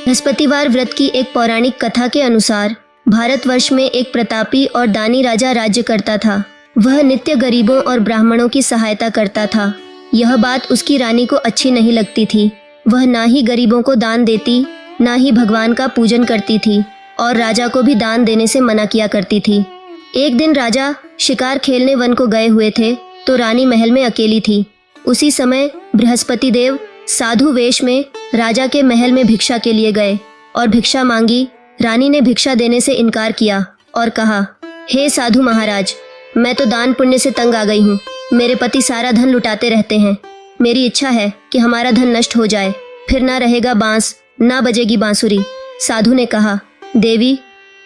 बृहस्पतिवार व्रत की एक पौराणिक कथा के अनुसार भारतवर्ष में एक प्रतापी और दानी राजा राज्य करता था। वह नित्य गरीबों और ब्राह्मणों की सहायता करता था। यह बात उसकी रानी को अच्छी नहीं लगती थी। वह ना ही गरीबों को दान देती, ना ही भगवान का पूजन करती थी और राजा को भी दान देने से मना किया करती थी। एक दिन राजा शिकार खेलने वन को गए हुए थे तो रानी महल में अकेली थी। उसी समय बृहस्पति देव साधु वेश में राजा के महल में भिक्षा के लिए गए और भिक्षा मांगी। रानी ने भिक्षा देने से इनकार किया और कहा, हे साधु महाराज, मैं तो दान पुण्य से तंग आ गई हूँ। मेरे पति सारा धन लुटाते रहते हैं। मेरी इच्छा है कि हमारा धन नष्ट हो जाए, फिर ना रहेगा बांस, ना बजेगी बांसुरी। साधु ने कहा, देवी,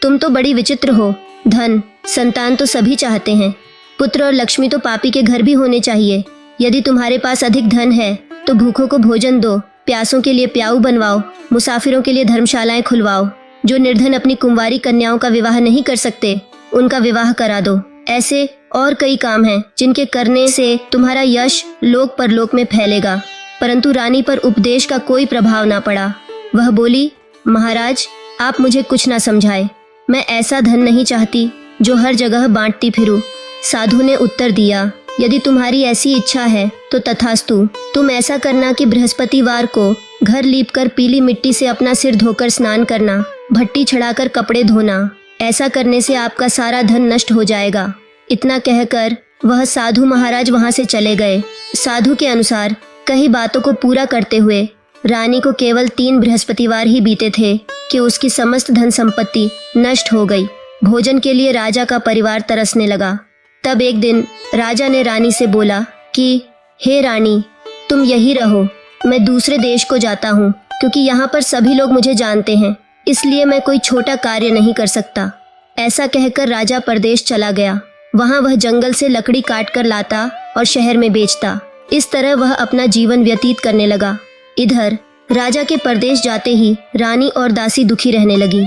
तुम तो बड़ी विचित्र हो। धन, संतान तो सभी चाहते हैं। पुत्र और लक्ष्मी तो पापी के घर भी होने चाहिए। यदि तुम्हारे पास अधिक धन है तो भूखों को भोजन दो, प्यासों के लिए प्याऊ बनवाओ, मुसाफिरों के लिए धर्मशालाएं खुलवाओ। जो निर्धन अपनी कुंवारी कन्याओं का विवाह नहीं कर सकते, उनका विवाह करा दो। ऐसे और कई काम हैं जिनके करने से तुम्हारा यश लोक परलोक में फैलेगा। परंतु रानी पर उपदेश का कोई प्रभाव ना पड़ा। वह बोली, महाराज, आप मुझे कुछ ना समझाए। मैं ऐसा धन नहीं चाहती जो हर जगह बांटती फिरूं। साधु ने उत्तर दिया, यदि तुम्हारी ऐसी इच्छा है तो तथास्तु। तुम ऐसा करना कि बृहस्पतिवार को घर लीपकर पीली मिट्टी से अपना सिर धोकर स्नान करना, भट्टी चढ़ाकर कपड़े धोना। ऐसा करने से आपका सारा धन नष्ट हो जाएगा। इतना कहकर वह साधु महाराज वहां से चले गए। साधु के अनुसार कई बातों को पूरा करते हुए रानी को केवल 3 बृहस्पतिवार ही बीते थे कि उसकी समस्त धन संपत्ति नष्ट हो गई। भोजन के लिए राजा का परिवार तरसने लगा। तब एक दिन राजा ने रानी से बोला कि हे रानी, तुम यही रहो, मैं दूसरे देश को जाता हूँ, क्योंकि यहाँ पर सभी लोग मुझे जानते हैं, इसलिए मैं कोई छोटा कार्य नहीं कर सकता। ऐसा कहकर राजा परदेश चला गया। वहाँ वह जंगल से लकड़ी काट कर लाता और शहर में बेचता। इस तरह वह अपना जीवन व्यतीत करने लगा। इधर राजा के परदेश जाते ही रानी और दासी दुखी रहने लगी।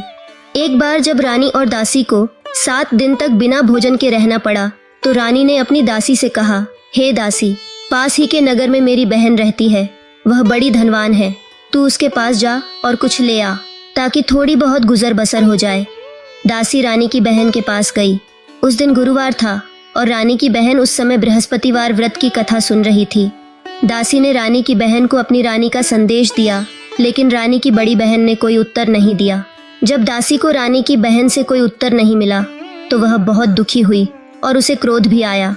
एक बार जब रानी और दासी को 7 दिन तक बिना भोजन के रहना पड़ा तो रानी ने अपनी दासी से कहा, हे दासी, पास ही के नगर में मेरी बहन रहती है। वह बड़ी धनवान है। तू उसके पास जा और कुछ ले आ, ताकि थोड़ी बहुत गुजर बसर हो जाए। दासी रानी की बहन के पास गई। उस दिन गुरुवार था और रानी की बहन उस समय बृहस्पतिवार व्रत की कथा सुन रही थी। दासी ने रानी की बहन को अपनी रानी का संदेश दिया, लेकिन रानी की बड़ी बहन ने कोई उत्तर नहीं दिया। जब दासी को रानी की बहन से कोई उत्तर नहीं मिला तो वह बहुत दुखी हुई और उसे क्रोध भी आया।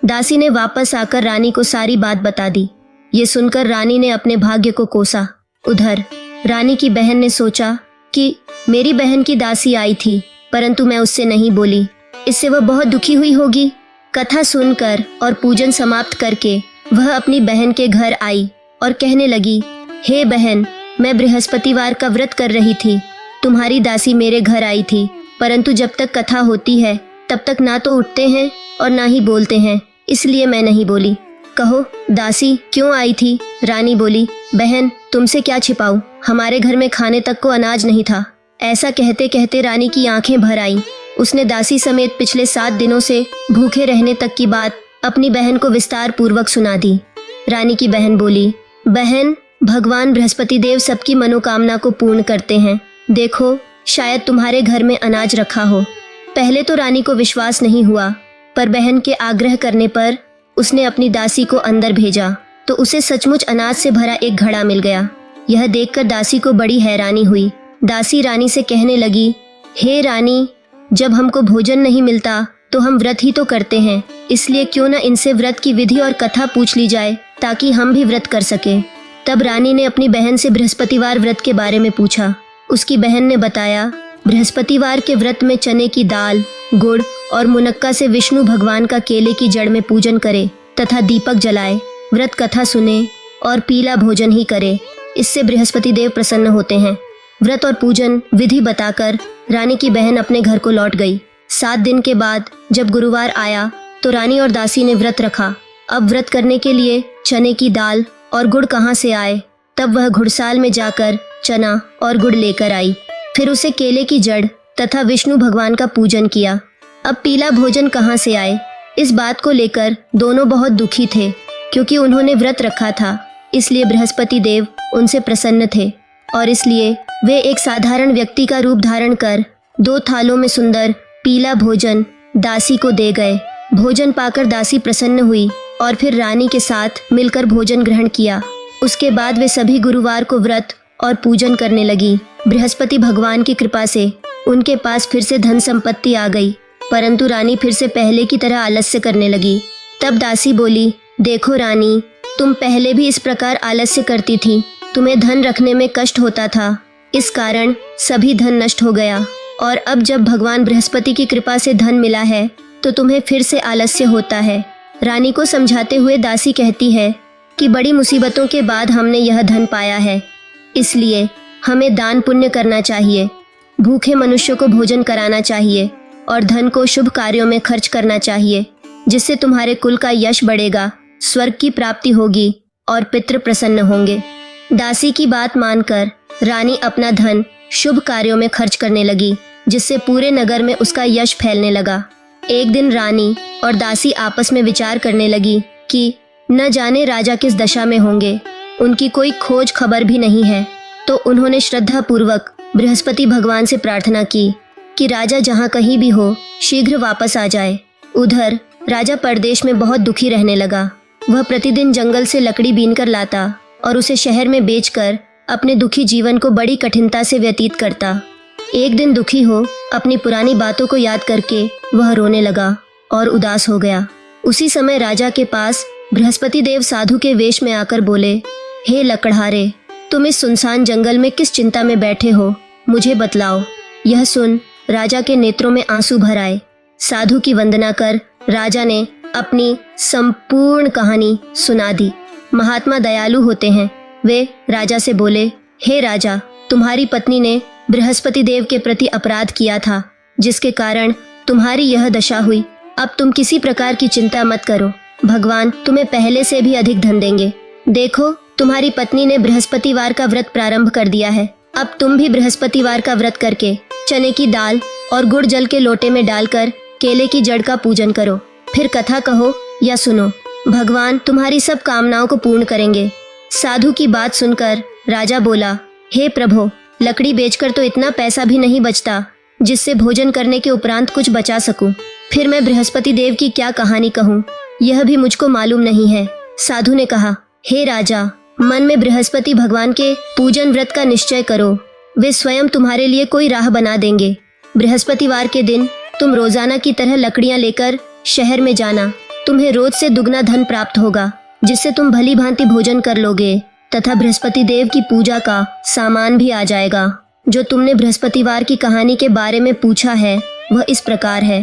दासी ने वापस आकर रानी को सारी बात बता दी। ये सुनकर रानी ने अपने भाग्य को कोसा। उधर रानी की बहन ने सोचा कि मेरी बहन की दासी आई थी, परंतु मैं उससे नहीं बोली, इससे वह बहुत दुखी हुई होगी। कथा सुनकर और पूजन समाप्त करके वह अपनी बहन के घर आई और कहने लगी, हे बहन, मैं बृहस्पतिवार का व्रत कर रही थी। तुम्हारी दासी मेरे घर आई थी, परंतु जब तक कथा होती है तब तक ना तो उठते हैं और ना ही बोलते हैं, इसलिए मैं नहीं बोली। कहो दासी, क्यों आई थी? रानी बोली, बहन, तुमसे क्या छिपाऊं, हमारे घर में खाने तक को अनाज नहीं था। ऐसा कहते कहते रानी की आंखें भर आईं। उसने दासी समेत पिछले 7 दिनों से भूखे रहने तक की बात अपनी बहन को विस्तार पूर्वक सुना दी। रानी की बहन बोली, बहन, भगवान बृहस्पति देव सबकी मनोकामना को पूर्ण करते हैं। देखो, शायद तुम्हारे घर में अनाज रखा हो। पहले तो रानी को विश्वास नहीं हुआ, पर बहन के आग्रह करने पर उसने अपनी दासी को अंदर भेजा तो उसे सचमुच अनाज से भरा एक घड़ा मिल गया। यह देखकर दासी को बड़ी हैरानी हुई। दासी रानी से कहने लगी, हे रानी, जब हमको भोजन नहीं मिलता तो हम व्रत ही तो करते हैं, इसलिए क्यों न इनसे व्रत की विधि और कथा पूछ ली जाए ताकि हम भी व्रत कर सकें। तब रानी ने अपनी बहन से बृहस्पतिवार व्रत के बारे में पूछा। उसकी बहन ने बताया, बृहस्पतिवार के व्रत में चने की दाल, गुड़ और मुनक्का से विष्णु भगवान का केले की जड़ में पूजन करे तथा दीपक जलाए, व्रत कथा सुने और पीला भोजन ही करे। इससे बृहस्पति देव प्रसन्न होते हैं। व्रत और पूजन विधि बताकर रानी की बहन अपने घर को लौट गई। 7 दिन के बाद जब गुरुवार आया तो रानी और दासी ने व्रत रखा। अब व्रत करने के लिए चने की दाल और गुड़ कहाँ से आए? तब वह घुड़साल में जाकर चना और गुड़ लेकर आई। फिर उसे केले की जड़ तथा विष्णु भगवान का पूजन किया। अब पीला भोजन कहाँ से आए? इस बात को लेकर दोनों बहुत दुखी थे, क्योंकि उन्होंने व्रत रखा था, इसलिए बृहस्पति देव उनसे प्रसन्न थे। और इसलिए वे एक साधारण व्यक्ति का रूप धारण कर 2 थालों में सुंदर पीला भोजन दासी को दे गए। भोजन पाकर दासी प्रसन्न हुई और फिर रानी के साथ मिलकर भोजन ग्रहण किया। उसके बाद वे सभी गुरुवार को व्रत और पूजन करने लगी। बृहस्पति भगवान की कृपा से उनके पास फिर से धन संपत्ति आ गई, परंतु रानी फिर से पहले की तरह आलस्य करने लगी। तब दासी बोली, देखो रानी, तुम पहले भी इस प्रकार आलस्य करती थी। तुम्हें धन रखने में कष्ट होता था, इस कारण सभी धन नष्ट हो गया, और अब जब भगवान बृहस्पति की कृपा से धन मिला है तो तुम्हें फिर से आलस्य होता है। रानी को समझाते हुए दासी कहती है कि बड़ी मुसीबतों के बाद हमने यह धन पाया है, इसलिए हमें दान पुण्य करना चाहिए, भूखे मनुष्यों को भोजन कराना चाहिए और धन को शुभ कार्यों में खर्च करना चाहिए, जिससे तुम्हारे कुल का यश बढ़ेगा, स्वर्ग की प्राप्ति होगी और पितृ प्रसन्न होंगे। दासी की बात मानकर रानी अपना धन शुभ कार्यों में खर्च करने लगी, जिससे पूरे नगर में उसका यश फैलने लगा। एक दिन रानी और दासी आपस में विचार करने लगी कि न जाने राजा किस दशा में होंगे, उनकी कोई खोज खबर भी नहीं है। तो उन्होंने श्रद्धा पूर्वक बृहस्पति भगवान से प्रार्थना की कि राजा जहाँ कहीं भी हो शीघ्र वापस आ जाए। उधर राजा परदेश में बहुत दुखी रहने लगा। वह प्रतिदिन जंगल से लकड़ी बीनकर लाता और उसे शहर में बेचकर अपने दुखी जीवन को बड़ी कठिनता से व्यतीत करता। एक दिन दुखी हो अपनी पुरानी बातों को याद करके वह रोने लगा और उदास हो गया। उसी समय राजा के पास बृहस्पति देव साधु के वेश में आकर बोले, हे लकड़हारे, तुम इस सुनसान जंगल में किस चिंता में बैठे हो, मुझे बतलाओ। यह सुन राजा के नेत्रों में आंसू भर आए। साधु की वंदना कर राजा ने अपनी संपूर्ण कहानी सुना दी। महात्मा दयालु होते हैं। वे राजा से बोले, हे राजा, तुम्हारी पत्नी ने बृहस्पति देव के प्रति अपराध किया था, जिसके कारण तुम्हारी यह दशा हुई। अब तुम किसी प्रकार की चिंता मत करो, भगवान तुम्हें पहले से भी अधिक धन देंगे। देखो, तुम्हारी पत्नी ने बृहस्पतिवार का व्रत प्रारंभ कर दिया है। अब तुम भी बृहस्पतिवार का व्रत करके चने की दाल और गुड़ जल के लोटे में डालकर केले की जड़ का पूजन करो। फिर कथा कहो या सुनो, भगवान तुम्हारी सब कामनाओं को पूर्ण करेंगे। साधु की बात सुनकर राजा बोला, हे प्रभु, लकड़ी बेचकर तो इतना पैसा भी नहीं बचता जिससे भोजन करने के उपरांत कुछ बचा सकूं। फिर मैं बृहस्पति देव की क्या कहानी कहूँ, यह भी मुझको मालूम नहीं है। साधु ने कहा, हे राजा, मन में बृहस्पति भगवान के पूजन व्रत का निश्चय करो, वे स्वयं तुम्हारे लिए कोई राह बना देंगे। बृहस्पतिवार के दिन तुम रोजाना की तरह लकड़ियां लेकर शहर में जाना। तुम्हें रोज से दुगना धन प्राप्त होगा, जिससे तुम भली भांति भोजन कर लोगे तथा बृहस्पति देव की पूजा का सामान भी आ जाएगा। जो तुमने बृहस्पतिवार की कहानी के बारे में पूछा है वह इस प्रकार है।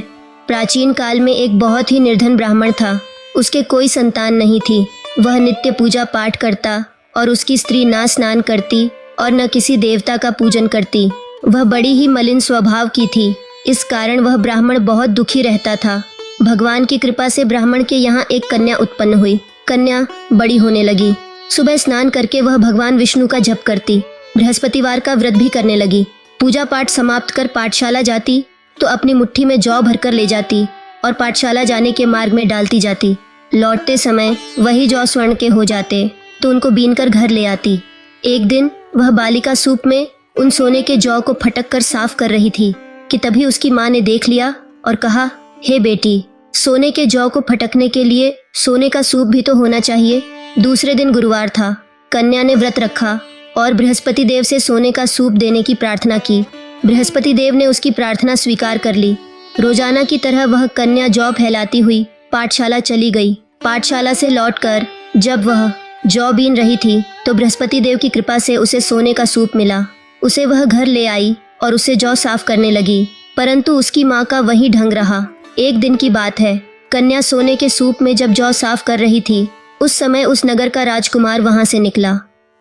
प्राचीन काल में एक बहुत ही निर्धन ब्राह्मण था। उसके कोई संतान नहीं थी। वह नित्य पूजा पाठ करता और उसकी स्त्री ना स्नान करती और न किसी देवता का पूजन करती। वह बड़ी ही मलिन स्वभाव की थी। इस कारण वह ब्राह्मण बहुत दुखी रहता था। भगवान की कृपा से ब्राह्मण के यहाँ एक कन्या उत्पन्न हुई। कन्या बड़ी होने लगी। सुबह स्नान करके वह भगवान विष्णु का जप करती, बृहस्पतिवार का व्रत भी करने लगी। पूजा पाठ समाप्त कर पाठशाला जाती तो अपनी मुट्ठी में जौ भरकर ले जाती और पाठशाला जाने के मार्ग में डालती जाती। लौटते समय वही जौ स्वर्ण के हो जाते तो उनको बीनकर घर ले आती। एक दिन वह बालिका सूप में उन सोने के जौ को फटक कर साफ कर रही थी कि तभी उसकी माँ ने देख लिया और कहा, हे बेटी, सोने के जौ को फटकने के लिए सोने का सूप भी तो होना चाहिए। दूसरे दिन गुरुवार था। कन्या ने व्रत रखा और बृहस्पति देव से सोने का सूप देने की प्रार्थना की। बृहस्पति देव ने उसकी प्रार्थना स्वीकार कर ली। रोजाना की तरह वह कन्या जौ फैलाती हुई पाठशाला चली गई। पाठशाला से लौटकर जब वह जौ बीन रही थी तो बृहस्पति देव की कृपा से उसे सोने का सूप मिला। उसे वह घर ले आई और उसे जौ साफ करने लगी, परंतु उसकी माँ का वही ढंग रहा। एक दिन की बात है, कन्या सोने के सूप में जब जौ साफ कर रही थी उस समय उस नगर का राजकुमार वहां से निकला।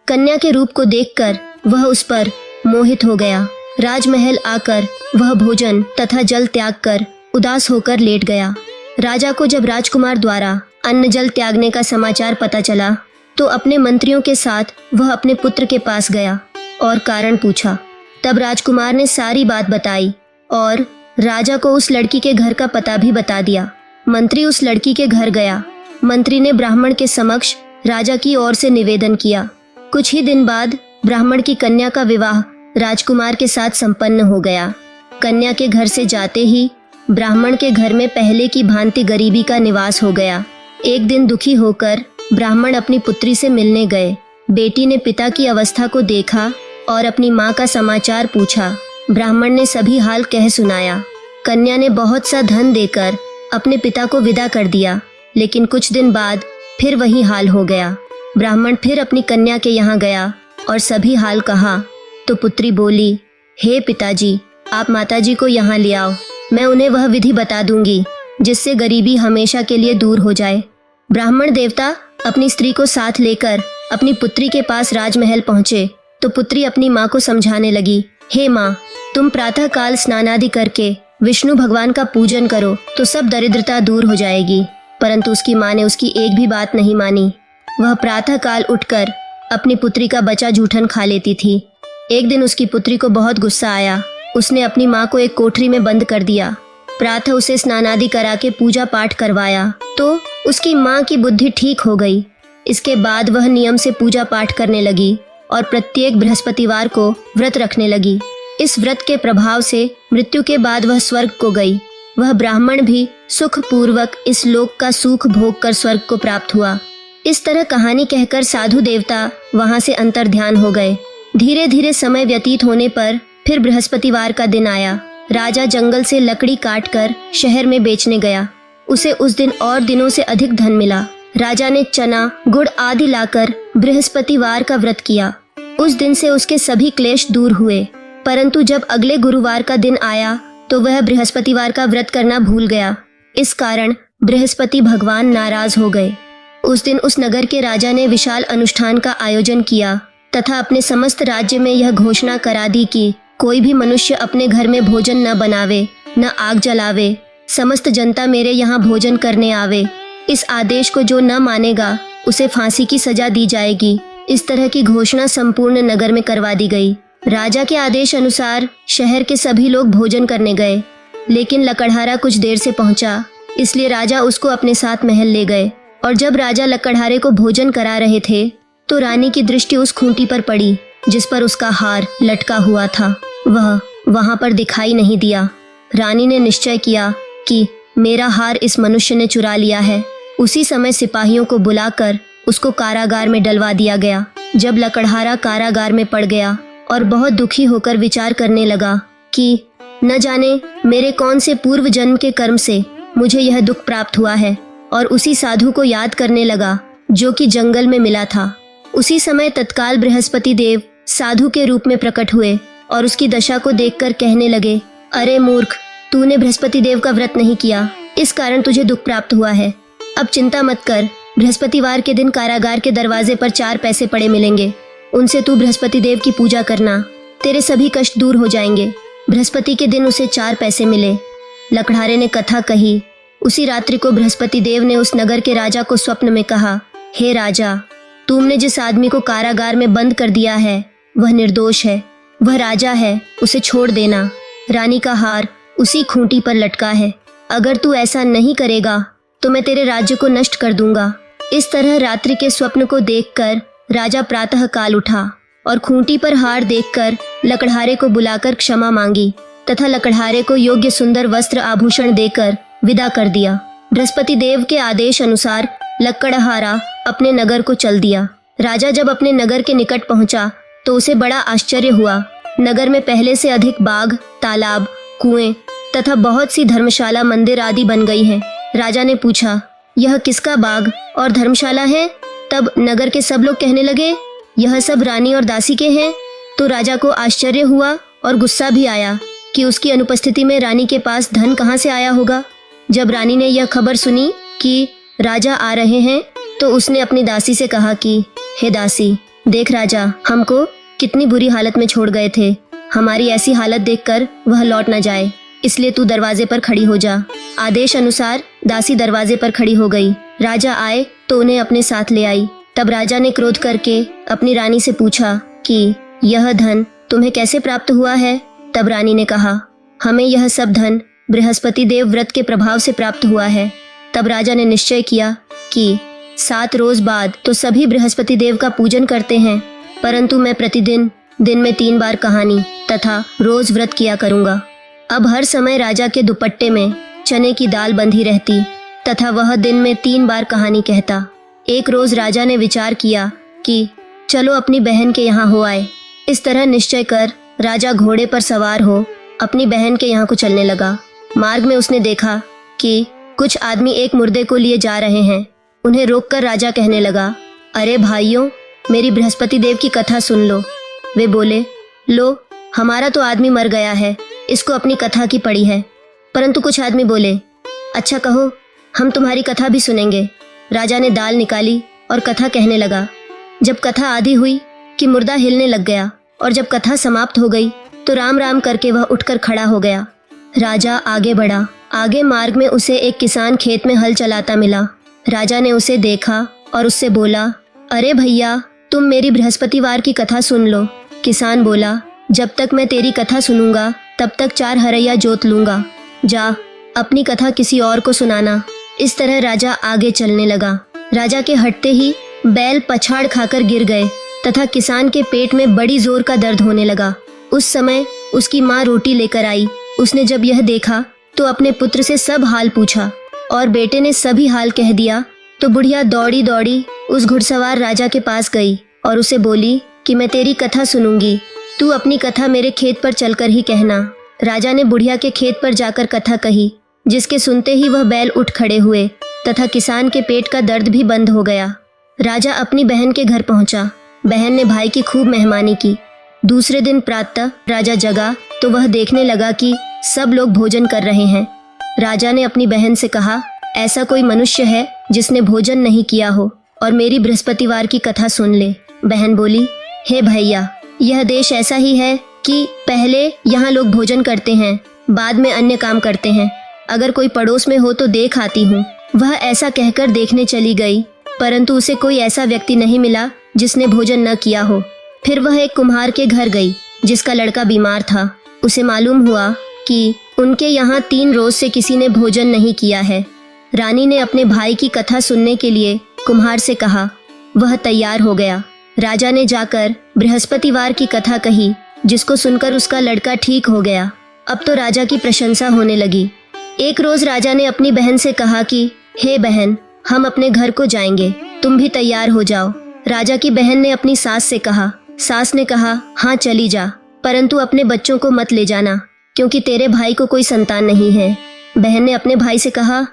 कन्या के रूप को देखकर वह उस पर मोहित हो गया। राजमहल आकर वह भोजन तथा जल त्याग कर उदास होकर लेट गया। राजा को जब राजकुमार द्वारा अन्न जल त्यागने का समाचार पता चला तो अपने मंत्रियों के साथ वह अपने पुत्र के पास गया और कारण पूछा। तब राजकुमार ने सारी बात बताई और राजा को उस लड़की के घर का पता भी बता दिया। मंत्री उस लड़की के घर गया। मंत्री ने ब्राह्मण के समक्ष राजा की ओर से निवेदन किया। कुछ ही दिन बाद ब्राह्मण की कन्या का विवाह राजकुमार के साथ संपन्न हो गया। कन्या के घर से जाते ही ब्राह्मण के घर में पहले की भांति गरीबी का निवास हो गया। एक दिन दुखी होकर ब्राह्मण अपनी पुत्री से मिलने गए। बेटी ने पिता की अवस्था को देखा और अपनी माँ का समाचार पूछा। ब्राह्मण ने सभी हाल कह सुनाया। कन्या ने बहुत सा धन देकर अपने पिता को विदा कर दिया, लेकिन कुछ दिन बाद फिर वही हाल हो गया। ब्राह्मण फिर अपनी कन्या के यहाँ गया और सभी हाल कहा तो पुत्री बोली, हे पिताजी, आप माताजी को यहाँ ले आओ, मैं उन्हें वह विधि बता दूंगी जिससे गरीबी हमेशा के लिए दूर हो जाए। ब्राह्मण देवता अपनी स्त्री को साथ लेकर अपनी पुत्री के पास राजमहल पहुँचे तो पुत्री अपनी माँ को समझाने लगी, हे माँ, तुम प्रातः काल स्नानादि करके विष्णु भगवान का पूजन करो तो सब दरिद्रता दूर हो जाएगी। परंतु उसकी माँ ने उसकी एक भी बात नहीं मानी। वह प्रातः काल उठकर अपनी पुत्री का बचा जूठन खा लेती थी। एक दिन उसकी पुत्री को बहुत गुस्सा आया। उसने अपनी माँ को एक कोठरी में बंद कर दिया। प्रातः उसे स्नानादि करा के पूजा पाठ करवाया तो उसकी माँ की बुद्धि ठीक हो गई। इसके बाद वह नियम से पूजा पाठ करने लगी और प्रत्येक बृहस्पतिवार को व्रत रखने लगी। इस व्रत के प्रभाव से मृत्यु के बाद वह स्वर्ग को गई। वह ब्राह्मण भी सुख पूर्वक इस लोक का सुख भोग कर स्वर्ग को प्राप्त हुआ। इस तरह कहानी कहकर साधु देवता वहां से अंतर्ध्यान हो गए। धीरे धीरे समय व्यतीत होने पर फिर बृहस्पतिवार का दिन आया। राजा जंगल से लकड़ी काटकर शहर में बेचने गया। उसे उस दिन और दिनों से अधिक धन मिला। राजा ने चना, गुड़ आदि लाकर बृहस्पतिवार का व्रत किया। उस दिन से उसके सभी क्लेश दूर हुए। परंतु जब अगले गुरुवार का दिन आया तो वह बृहस्पतिवार का व्रत करना भूल गया। इस कारण बृहस्पति भगवान नाराज हो गए। उस दिन उस नगर के राजा ने विशाल अनुष्ठान का आयोजन किया तथा अपने समस्त राज्य में यह घोषणा करा दी कि कोई भी मनुष्य अपने घर में भोजन न बनावे, न आग जलावे। समस्त जनता मेरे यहाँ भोजन करने आवे। इस आदेश को जो न मानेगा उसे फांसी की सजा दी जाएगी। इस तरह की घोषणा संपूर्ण नगर में करवा दी गई। राजा के आदेश अनुसार शहर के सभी लोग भोजन करने गए, लेकिन लकड़हारा कुछ देर से पहुंचा, इसलिए राजा उसको अपने साथ महल ले गए। और जब राजा लकड़हारे को भोजन करा रहे थे तो रानी की दृष्टि उस खूंटी पर पड़ी जिस पर उसका हार लटका हुआ था। वह वहां पर दिखाई नहीं दिया। रानी ने निश्चय किया कि मेरा हार इस मनुष्य ने चुरा लिया है। उसी समय सिपाहियों को बुलाकर उसको कारागार में डलवा दिया गया। जब लकड़हारा कारागार में पड़ गया और बहुत दुखी होकर विचार करने लगा कि न जाने मेरे कौन से पूर्व जन्म के कर्म से मुझे यह दुख प्राप्त हुआ है, और उसी साधु को याद करने लगा जो कि जंगल में मिला था। उसी समय तत्काल बृहस्पति देव साधु के रूप में प्रकट हुए और उसकी दशा को देखकर कहने लगे, अरे मूर्ख, तूने बृहस्पति देव का व्रत नहीं किया, इस कारण तुझे दुख प्राप्त हुआ है। अब चिंता मत कर, बृहस्पतिवार के दिन कारागार के दरवाजे पर 4 पैसे पड़े मिलेंगे। उनसे तू बृहस्पति देव की पूजा करना, तेरे सभी कष्ट दूर हो जाएंगे। बृहस्पति के दिन उसे 4 पैसे मिले। लकड़हारे ने कथा कही। उसी रात्रि को बृहस्पति देव ने उस नगर के राजा को स्वप्न में कहा, हे राजा, तुमने जिस आदमी को कारागार में बंद कर दिया है वह निर्दोष है, वह राजा है, उसे छोड़ देना। रानी का हार उसी खूंटी पर लटका है। अगर तू ऐसा नहीं करेगा तो मैं तेरे राज्य को नष्ट कर दूंगा। इस तरह रात्रि के स्वप्न को देखकर राजा प्रातः काल उठा और खूंटी पर हार देखकर लकड़हारे को बुलाकर क्षमा मांगी तथा लकड़हारे को योग्य सुंदर वस्त्र आभूषण देकर विदा कर दिया। बृहस्पति देव के आदेश अनुसार लकड़हारा अपने नगर को चल दिया। राजा जब अपने नगर के निकट पहुंचा तो उसे बड़ा आश्चर्य हुआ। नगर में पहले से अधिक बाग, तालाब, कुएं तथा बहुत सी धर्मशाला, मंदिर आदि बन गई हैं। राजा ने पूछा, यह किसका बाग और धर्मशाला है? तब नगर के सब लोग कहने लगे, यह सब रानी और दासी के हैं। तो राजा को आश्चर्य हुआ और गुस्सा भी आया कि उसकी अनुपस्थिति में रानी के पास धन कहाँ से आया होगा। जब रानी ने यह खबर सुनी कि राजा आ रहे हैं तो उसने अपनी दासी से कहा कि हे दासी, देख राजा हमको कितनी बुरी हालत में छोड़ गए थे। हमारी ऐसी हालत देखकर वह लौट न जाए, इसलिए तू दरवाजे पर खड़ी हो जा। आदेश अनुसार दासी दरवाजे पर खड़ी हो गई। राजा आए तो उन्हें अपने साथ ले आई। तब राजा ने क्रोध करके अपनी रानी से पूछा कि यह धन तुम्हें कैसे प्राप्त हुआ है? तब रानी ने कहा, हमें यह सब धन बृहस्पति देव व्रत के प्रभाव से प्राप्त हुआ है। तब राजा ने निश्चय किया कि 7 रोज बाद तो सभी बृहस्पति देव का पूजन करते हैं, परंतु मैं प्रतिदिन दिन में 3 बार कहानी तथा रोज व्रत किया करूँगा। अब हर समय राजा के दुपट्टे में चने की दाल बंधी रहती तथा वह दिन में 3 बार कहानी कहता। एक रोज राजा ने विचार किया कि चलो अपनी बहन के यहाँ हो आए। इस तरह निश्चय कर राजा घोड़े पर सवार हो अपनी बहन के यहाँ को चलने लगा। मार्ग में उसने देखा कि कुछ आदमी एक मुर्दे को लिए जा रहे हैं। उन्हें रोककर राजा कहने लगा, अरे भाइयों, मेरी बृहस्पति देव की कथा सुन लो। वे बोले, लो, हमारा तो आदमी मर गया है, इसको अपनी कथा की पड़ी है। परंतु कुछ आदमी बोले, अच्छा कहो, हम तुम्हारी कथा भी सुनेंगे। राजा ने दाल निकाली और कथा कहने लगा। जब कथा आधी हुई कि मुर्दा हिलने लग गया और जब कथा समाप्त हो गई तो राम राम करके वह उठकर खड़ा हो गया। राजा आगे बढ़ा। आगे मार्ग में उसे एक किसान खेत में हल चलाता मिला। राजा ने उसे देखा और उससे बोला, अरे भैया, तुम मेरी बृहस्पतिवार की कथा सुन लो। किसान बोला, जब तक मैं तेरी कथा सुनूंगा तब तक 4 हरैया जोत लूंगा। जा, अपनी कथा किसी और को सुनाना। इस तरह राजा आगे चलने लगा। राजा के हटते ही बैल पछाड़ खाकर गिर गए तथा किसान के पेट में बड़ी जोर का दर्द होने लगा। उस समय उसकी माँ रोटी लेकर आई। उसने जब यह देखा तो अपने पुत्र से सब हाल पूछा और बेटे ने सभी हाल कह दिया। तो बुढ़िया दौड़ी दौड़ी उस घुड़सवार राजा के पास गई और उसे बोली कि मैं तेरी कथा सुनूंगी, तू अपनी कथा मेरे खेत पर चलकर ही कहना। राजा ने बुढ़िया के खेत पर जाकर कथा कही, जिसके सुनते ही वह बैल उठ खड़े हुए तथा किसान के पेट का दर्द भी बंद हो गया। राजा अपनी बहन के घर पहुंचा। बहन ने भाई की खूब मेहमानी की। दूसरे दिन प्रातः राजा जगा तो वह देखने लगा कि सब लोग भोजन कर रहे हैं। राजा ने अपनी बहन से कहा, ऐसा कोई मनुष्य है जिसने भोजन नहीं किया हो और मेरी बृहस्पतिवार की कथा सुन ले। बहन बोली, हे भैया, यह देश ऐसा ही है कि पहले यहाँ लोग भोजन करते हैं, बाद में अन्य काम करते हैं। अगर कोई पड़ोस में हो तो देख आती हूँ। वह ऐसा कहकर देखने चली गई, परंतु उसे कोई ऐसा व्यक्ति नहीं मिला जिसने भोजन न किया हो। फिर वह एक कुम्हार के घर गई जिसका लड़का बीमार था। उसे मालूम हुआ कि उनके यहाँ 3 रोज से किसी ने भोजन नहीं किया है। रानी ने अपने भाई की कथा सुनने के लिए कुम्हार से कहा। वह तैयार हो गया। राजा ने जाकर बृहस्पतिवार की कथा कही, जिसको सुनकर उसका लड़का ठीक हो गया। अब तो राजा की प्रशंसा होने लगी। एक रोज राजा ने अपनी बहन से कहा कि हे बहन, हम अपने घर को जाएंगे, तुम भी तैयार हो जाओ। राजा की बहन ने अपनी सास से कहा। सास ने कहा, हाँ चली जा, परंतु अपने बच्चों को मत ले जाना, क्योंकि तेरे भाई को कोई संतान नहीं है। बहन ने अपने भाई से कहा,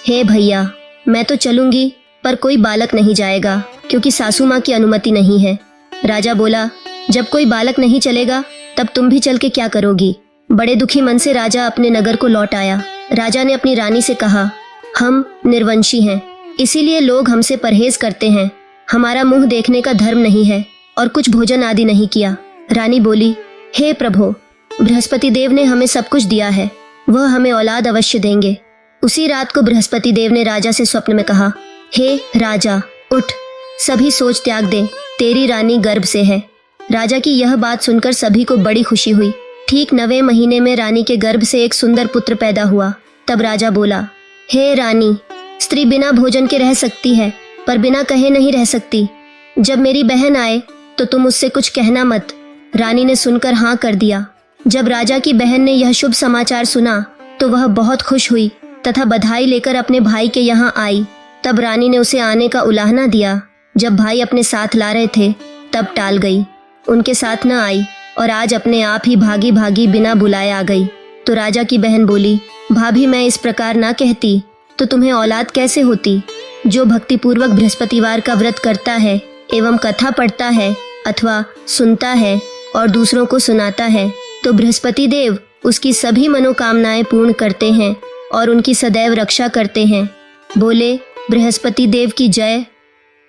हे भैया, मैं तो चलूंगी, पर कोई बालक नहीं जाएगा, क्योंकि सासू माँ की अनुमति नहीं है। राजा बोला, जब कोई बालक नहीं चलेगा तब तुम भी चल के क्या करोगी। बड़े दुखी मन से राजा अपने नगर को लौट आया। राजा ने अपनी रानी से कहा, हम निर्वंशी हैं, इसीलिए लोग हमसे परहेज करते हैं। हमारा मुंह देखने का धर्म नहीं है और कुछ भोजन आदि नहीं किया। रानी बोली, हे प्रभु, बृहस्पति देव ने हमें सब कुछ दिया है, वह हमें औलाद अवश्य देंगे। उसी रात को बृहस्पति देव ने राजा से स्वप्न में कहा, हे राजा, उठ, सभी सोच त्याग दे, तेरी रानी गर्भ से है। राजा की यह बात सुनकर सभी को बड़ी खुशी हुई। ठीक 9वें महीने में रानी के गर्भ से एक सुंदर पुत्र पैदा हुआ। तब राजा बोला, हे रानी, स्त्री बिना भोजन के रह सकती है, पर बिना कहे नहीं रह सकती। जब मेरी बहन आए तो तुम उससे कुछ कहना मत। रानी ने सुनकर हाँ कर दिया। जब राजा की बहन ने यह शुभ समाचार सुना तो वह बहुत खुश हुई तथा बधाई लेकर अपने भाई के यहाँ आई। तब रानी ने उसे आने का उलाहना दिया। जब भाई अपने साथ ला रहे थे तब टाल गई, उनके साथ न आई और आज अपने आप ही भागी भागी बिना बुलाए आ गई। तो राजा की बहन बोली, भाभी, मैं इस प्रकार ना कहती तो तुम्हें औलाद कैसे होती। जो भक्तिपूर्वक बृहस्पतिवार का व्रत करता है एवं कथा पढ़ता है अथवा सुनता है और दूसरों को सुनाता है, तो बृहस्पति देव उसकी सभी मनोकामनाएं पूर्ण करते हैं और उनकी सदैव रक्षा करते हैं। बोले बृहस्पति देव की जय।